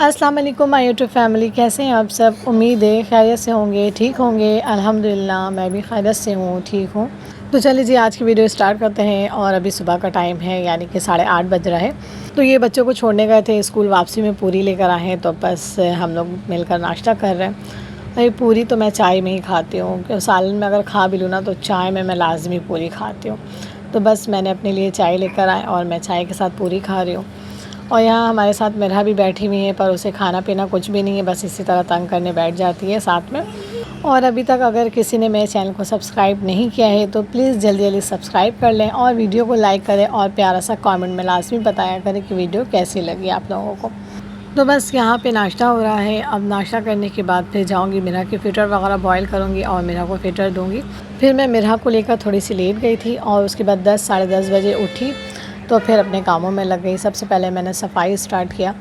अस्सलाम वालेकुम my YouTube family, कैसे हैं आप सब। उम्मीद है खैरियत से होंगे, ठीक होंगे। अल्हम्दुलिल्लाह मैं भी खैरियत से हूँ, ठीक हूँ। तो चलिए जी आज की वीडियो स्टार्ट करते हैं। और अभी सुबह का टाइम है, यानी कि 8:30 बज रहा है। तो ये बच्चों को छोड़ने गए थे स्कूल, वापसी में पूरी लेकर आए हैं। तो बस हम लोग मिलकर नाश्ता कर रहे हैं। भाई पूरी तो मैं चाय में ही खाती हूँ, क्योंकि सालन में अगर खा भी लूँ ना तो चाय में मैं लाजमी पूरी खाती हूँ। तो बस मैंने अपने लिए चाय लेकर आए और मैं चाय के साथ पूरी खा रही हूँ। और यहाँ हमारे साथ मेरा भी बैठी हुई है, पर उसे खाना पीना कुछ भी नहीं है, बस इसी तरह तंग करने बैठ जाती है साथ में। और अभी तक अगर किसी ने मेरे चैनल को सब्सक्राइब नहीं किया है तो प्लीज़ जल्दी जल्दी सब्सक्राइब कर लें और वीडियो को लाइक करें और प्यारा सा कमेंट में लाजमी बताया करें कि वीडियो कैसी लगी आप लोगों को। तो बस यहाँ पे नाश्ता हो रहा है। अब नाश्ता करने के बाद फिर जाऊँगी मिरहा के फ़िटर वगैरह बॉईल करूँगी और मिरहा को फ़िटर दूँगी। फिर मैं मिरहा को लेकर थोड़ी सी लेट गई थी और उसके बाद 10 साढ़े 10 बजे उठी तो फिर अपने कामों में लग गई। सबसे पहले मैंने सफाई स्टार्ट किया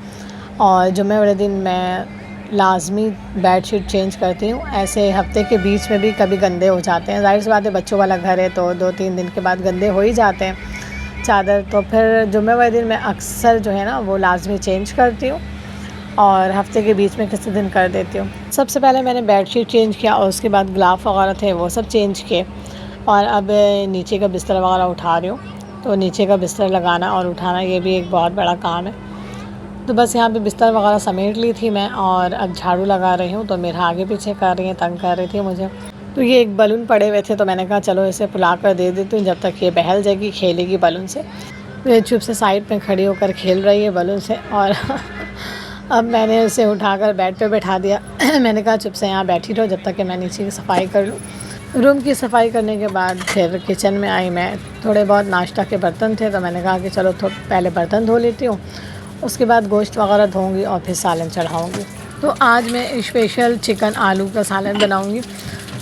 और जुम्मे वाले दिन मैं लाजमी बेडशीट चेंज करती हूँ। ऐसे हफ्ते के बीच में भी कभी गंदे हो जाते हैं, जाहिर सी बात है बच्चों वाला घर है तो 2-3 दिन के बाद गंदे हो ही जाते हैं चादर। तो फिर जुम्मे वाले दिन मैं अक्सर जो है ना वो लाजमी चेंज करती हूँ और हफ्ते के बीच में किसी दिन कर देती हूँ। सबसे पहले मैंने बेडशीट चेंज किया और उसके बाद गिलाफ वगैरह थे वो सब चेंज किए। और अब नीचे का बिस्तर वगैरह उठा रही हूँ। तो नीचे का बिस्तर लगाना और उठाना ये भी एक बहुत बड़ा काम है। तो बस यहाँ पे बिस्तर वगैरह समेट ली थी मैं और अब झाड़ू लगा रही हूँ। तो मेरा आगे पीछे कर रही है, तंग कर रही थी मुझे। तो ये एक बलून पड़े हुए थे तो मैंने कहा चलो इसे फुला कर दे देती हूँ, जब तक ये बहल जाएगी, खेलेगी बलून से। तो ये चुप से साइड पे खड़ी होकर खेल रही है बलून से। और अब मैंने उसे उठाकर बेड पे बैठा दिया। मैंने कहा चुप से यहाँ बैठी रहो जब तक कि मैं नीचे की सफाई कर लूँ। रूम की सफाई करने के बाद फिर किचन में आई मैं। थोड़े बहुत नाश्ता के बर्तन थे तो मैंने कहा कि चलो पहले बर्तन धो लेती हूँ, उसके बाद गोश्त वगैरह धोऊंगी और फिर सालन चढ़ाऊंगी। तो आज मैं स्पेशल चिकन आलू का सालन बनाऊंगी,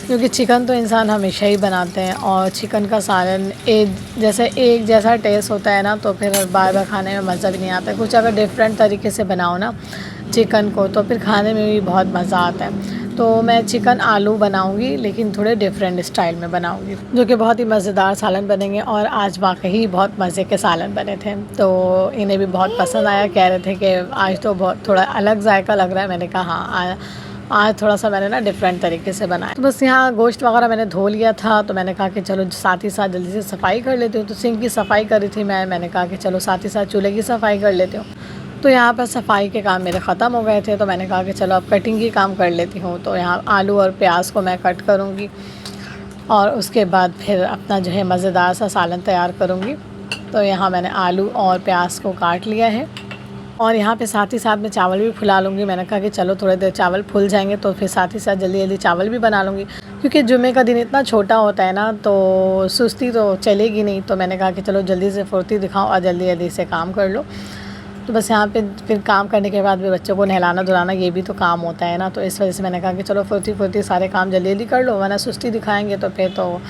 क्योंकि चिकन तो इंसान हमेशा ही बनाते हैं और चिकन का सालन एक जैसा टेस्ट होता है ना, तो फिर बार बार खाने में मज़ा भी नहीं आता। कुछ अगर डिफरेंट तरीके से बनाओ ना चिकन को तो फिर खाने में भी बहुत मज़ा आता है। तो मैं चिकन आलू बनाऊंगी, लेकिन थोड़े डिफरेंट स्टाइल में बनाऊंगी, जो कि बहुत ही मज़ेदार सालन बनेंगे। और आज वाकई बहुत मज़े के सालन बने थे तो इन्हें भी बहुत पसंद आया। कह रहे थे कि आज तो बहुत थोड़ा अलग जायका लग रहा है। मैंने कहा हाँ, आज थोड़ा सा मैंने ना डिफरेंट तरीके से बनाया। तो बस यहाँ गोश्त वगैरह मैंने धो लिया था तो मैंने कहा कि चलो साथ ही साथ जल्दी से सफाई कर लेती हूँ। तो सिंक की सफाई कर रही थी मैंने कहा कि चलो साथ ही साथ चूल्हे की सफाई कर लेती हूँ। तो यहाँ पर सफाई के काम मेरे ख़त्म हो गए थे तो मैंने कहा कि चलो अब कटिंग की काम कर लेती हूँ। तो यहाँ आलू और प्याज को मैं कट करूँगी और उसके बाद फिर अपना जो है मज़ेदार सा सालन तैयार करूँगी। तो यहाँ मैंने आलू और प्याज को काट लिया है और यहाँ पे साथ ही साथ मैं चावल भी फुला लूँगी। मैंने कहा कि चलो थोड़ी देर चावल फूल जाएंगे तो फिर साथ ही साथ जल्दी जल्दी चावल भी बना लूँगी, क्योंकि जुम्मे का दिन इतना छोटा होता है ना तो सुस्ती तो चलेगी नहीं। तो मैंने कहा कि चलो जल्दी से फुर्ती दिखाओ और जल्दी जल्दी से काम कर लो। तो बस यहाँ पे फिर काम करने के बाद भी बच्चों को नहलाना धुलाना ये भी तो काम होता है ना, तो इस वजह से मैंने कहा कि चलो फुर्ती फुर्ती सारे काम जल्दी जल्दी कर लो, वरना सुस्ती दिखाएंगे तो फिर तो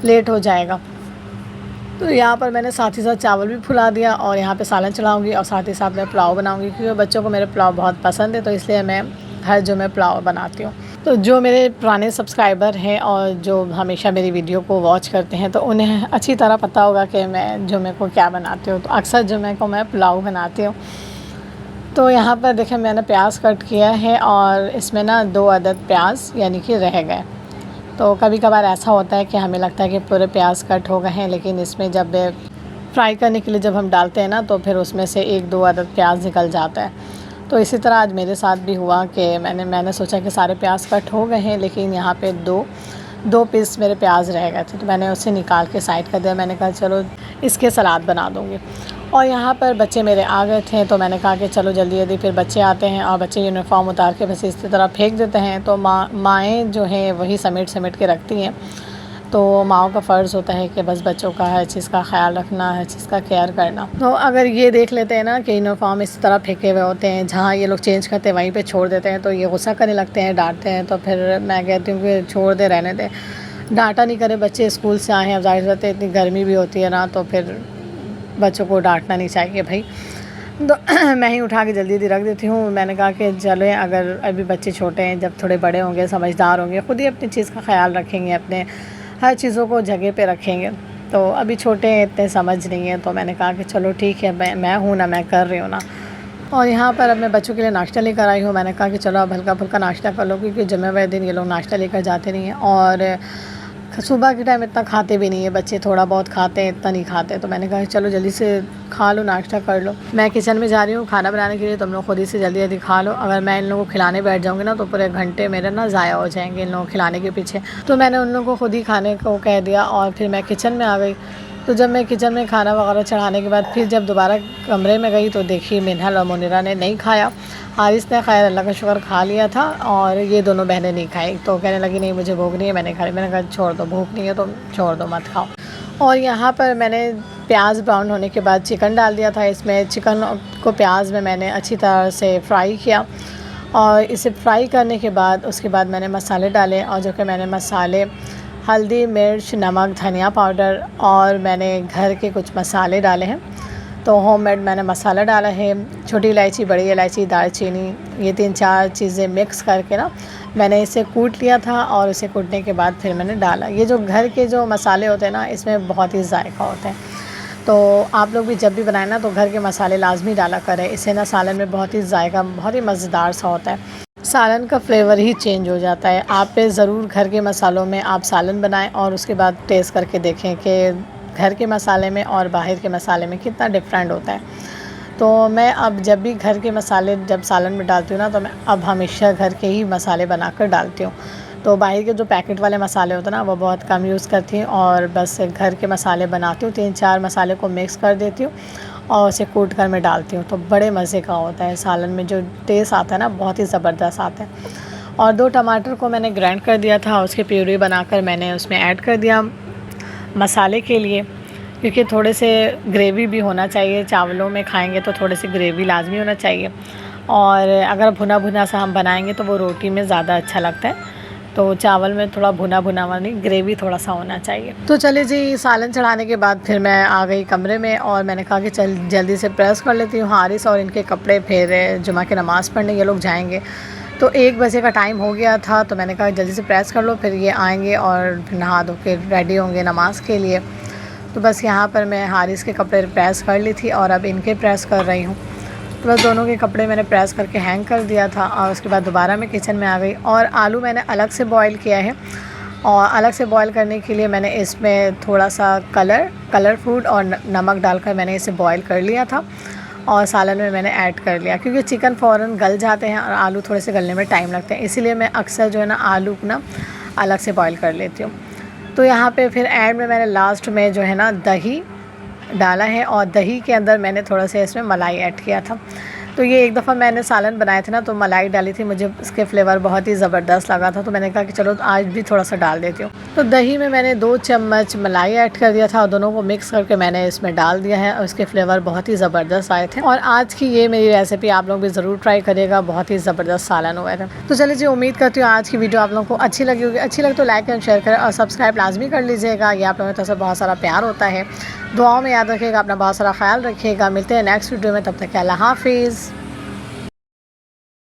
लेट हो जाएगा। तो यहाँ पर मैंने साथ ही साथ चावल भी फुला दिया और यहाँ पे सालन चढ़ाऊँगी और साथ ही साथ मैं पुलाव बनाऊँगी, क्योंकि बच्चों को मेरे पुलाव बहुत पसंद है। तो इसलिए मैं हर जुम्मे पुलाव बनाती हूँ। तो जो मेरे पुराने सब्सक्राइबर हैं और जो हमेशा मेरी वीडियो को वॉच करते हैं तो उन्हें अच्छी तरह पता होगा कि मैं जुम्मे को क्या बनाती हूँ। तो अक्सर जुम्मे को मैं पुलाव बनाती हूँ। तो यहाँ पर देखें मैंने प्याज कट किया है और इसमें ना 2 अदद प्याज यानी कि रह गए। तो कभी कभार ऐसा होता है कि हमें लगता है कि पूरे प्याज कट हो गए हैं, लेकिन इसमें जब फ्राई करने के लिए जब हम डालते हैं ना तो फिर उसमें से 1-2 अदद प्याज निकल जाता है। तो इसी तरह आज मेरे साथ भी हुआ कि मैंने सोचा कि सारे प्याज कट हो गए हैं, लेकिन यहाँ पे दो पीस मेरे प्याज रह गए थे। तो मैंने उसे निकाल के साइड कर दिया। मैंने कहा चलो इसके सलाद बना दूँगी। और यहाँ पर बच्चे मेरे आ गए थे तो मैंने कहा कि चलो जल्दी जल्दी फिर बच्चे आते हैं और बच्चे यूनिफॉर्म उतार के बस इसी तरह फेंक देते हैं। तो माएँ जो हैं वही समेट के रखती हैं। तो माँओं का फ़र्ज़ होता है कि बस बच्चों का हर चीज़ का ख्याल रखना, हर चीज़ का केयर करना। तो अगर ये देख लेते हैं ना कि यूनिफॉर्म इस तरह फेंके हुए होते हैं, जहाँ ये लोग चेंज करते हैं वहीं पे छोड़ देते हैं, तो ये गुस्सा करने लगते हैं, डांटते हैं। तो फिर मैं कहती हूँ कि छोड़ दे, रहने दे, डांटा नहीं करे। बच्चे स्कूल से आए हैं, अब ज़ाहिर बात है इतनी गर्मी भी होती है ना, तो फिर बच्चों को डांटना नहीं चाहिए भाई। तो मैं ही उठा के जल्दी जल्दी रख देती हूँ। मैंने कहा कि चलो अगर अभी बच्चे छोटे हैं, जब थोड़े बड़े होंगे, समझदार होंगे, ख़ुद ही अपनी चीज़ का ख्याल रखेंगे, अपने हर चीज़ों को जगह पे रखेंगे। तो अभी छोटे हैं, इतने समझ नहीं है। तो मैंने कहा कि चलो ठीक है, मैं हूँ ना, मैं कर रही हूँ ना। और यहाँ पर अब मैं बच्चों के लिए नाश्ता लेकर आई हूँ। मैंने कहा कि चलो अब हल्का फुल्का नाश्ता कर लो, क्योंकि जुम्मे वाले दिन ये लोग नाश्ता लेकर जाते नहीं हैं और सुबह के टाइम इतना खाते भी नहीं है बच्चे, थोड़ा बहुत खाते हैं, इतना नहीं खाते। तो मैंने कहा चलो जल्दी से खा लो, नाश्ता कर लो। मैं किचन में जा रही हूँ खाना बनाने के लिए, तुम लोग खुद ही से जल्दी जल्दी खा लो। अगर मैं इन लोगों को खिलाने बैठ जाऊँगी ना तो पूरे घंटे मेरे ना ज़ाया हो जाएंगे इन लोगों को खिलाने के पीछे। तो मैंने उन लोगों को खुद ही खाने को कह दिया और फिर मैं किचन में आ गई। तो जब मैं किचन में खाना वगैरह चढ़ाने के बाद फिर जब दोबारा कमरे में गई तो देखी मिनहल और मुनीरा ने नहीं खाया। हारिस ने खैर अल्लाह का शुक्र खा लिया था और ये दोनों बहनें नहीं खाई। तो कहने लगी नहीं मुझे भूख नहीं है, मैंने खा ली। मैंने कहा छोड़ दो, भूख नहीं है तो छोड़ दो, मत खाओ। और यहाँ पर मैंने प्याज ब्राउन होने के बाद चिकन डाल दिया था इसमें। चिकन को प्याज में मैंने अच्छी तरह से फ्राई किया और इसे फ्राई करने के बाद उसके बाद मैंने मसाले डाले, और जो कि मैंने मसाले हल्दी, मिर्च, नमक, धनिया पाउडर और मैंने घर के कुछ मसाले डाले हैं। तो होममेड मैंने मसाला डाला है, छोटी इलायची, बड़ी इलायची, दालचीनी, ये 3-4 चीज़ें मिक्स करके ना मैंने इसे कूट लिया था और इसे कूटने के बाद फिर मैंने डाला। ये जो घर के जो मसाले होते हैं ना इसमें बहुत ही जायका होता है। तो आप लोग भी जब भी बनाएं ना तो घर के मसाले लाजमी डाला करें, इससे ना सालन में बहुत ही जायका, बहुत ही मज़ेदार सा होता है। सालन का फ्लेवर ही चेंज हो जाता है। आप पे ज़रूर घर के मसालों में आप सालन बनाएं और उसके बाद टेस्ट करके देखें कि घर के मसाले में और बाहर के मसाले में कितना डिफरेंट होता है। तो मैं अब जब भी घर के मसाले जब सालन में डालती हूँ ना तो मैं अब हमेशा घर के ही मसाले बनाकर डालती हूँ। तो बाहर के जो पैकेट वाले मसाले होते हैं ना वो बहुत कम यूज़ करती हूँ और बस घर के मसाले बनाती हूँ। 3-4 मसाले को मिक्स कर देती हूँ और उसे कूट कर मैं डालती हूँ। तो बड़े मज़े का होता है सालन में, जो टेस्ट आता है ना बहुत ही ज़बरदस्त आता है। और 2 टमाटर को मैंने ग्राइंड कर दिया था, उसकी प्यूरी बनाकर मैंने उसमें ऐड कर दिया मसाले के लिए, क्योंकि थोड़े से ग्रेवी भी होना चाहिए। चावलों में खाएंगे तो थोड़ी सी ग्रेवी लाजमी होना चाहिए, और अगर भुना भुना सा हम बनाएंगे तो वो रोटी में ज़्यादा अच्छा लगता है। तो चावल में थोड़ा भुना भुना वाली ग्रेवी थोड़ा सा होना चाहिए। तो चलिए जी, सालन चढ़ाने के बाद फिर मैं आ गई कमरे में और मैंने कहा कि चल जल्दी से प्रेस कर लेती हूँ हारिस और इनके कपड़े, फिर जुमा की नमाज़ पढ़ने ये लोग जाएंगे। तो 1 बजे का टाइम हो गया था, तो मैंने कहा जल्दी से प्रेस कर लो, फिर ये आएंगे और नहा धो के रेडी होंगे नमाज़ के लिए। तो बस यहाँ पर मैं हारिस के कपड़े प्रेस कर ली थी और अब इनके प्रेस कर रही हूँ। तो बस दोनों के कपड़े मैंने प्रेस करके हैंग कर दिया था और उसके बाद दोबारा मैं किचन में आ गई। और आलू मैंने अलग से बॉईल किया है, और अलग से बॉईल करने के लिए मैंने इसमें थोड़ा सा कलर फूड और नमक डालकर मैंने इसे बॉईल कर लिया था और सालन में मैंने ऐड कर लिया, क्योंकि चिकन फ़ौरन गल जाते हैं और आलू थोड़े से गलने में टाइम लगता है, इसीलिए मैं अक्सर जो है ना आलू को ना अलग से बॉईल कर लेती हूँ। तो यहाँ पे फिर एंड में मैंने लास्ट में जो है ना दही डाला है, और दही के अंदर मैंने थोड़ा सा इसमें मलाई ऐड किया था। तो ये एक दफ़ा मैंने सालन बनाए थे ना तो मलाई डाली थी, मुझे इसके फ्लेवर बहुत ही ज़बरदस्त लगा था, तो मैंने कहा कि चलो तो आज भी थोड़ा सा डाल देती हूँ। तो दही में मैंने 2 चम्मच मलाई ऐड कर दिया था और दोनों को मिक्स करके मैंने इसमें डाल दिया है और इसके फ्लेवर बहुत ही ज़बरदस्त आए थे। और आज की ये मेरी रेसिपी आप लोग भी ज़रूर ट्राई करिएगा, बहुत ही ज़बरदस्त सालन हुआ था। तो चलिए जी, उम्मीद करती हूँ आज की वीडियो आप लोगों को अच्छी लगी होगी। अच्छी लगे तो लाइक एंड शेयर करें और सब्सक्राइब लाजमी कर लीजिएगा, ये आप लोगों की तरफ से बहुत सारा प्यार होता है। दुआओं में याद रखिएगा, अपना बहुत सारा ख्याल रखिएगा। मिलते हैं नेक्स्ट वीडियो में, तब तक अल्लाह हाफिज़।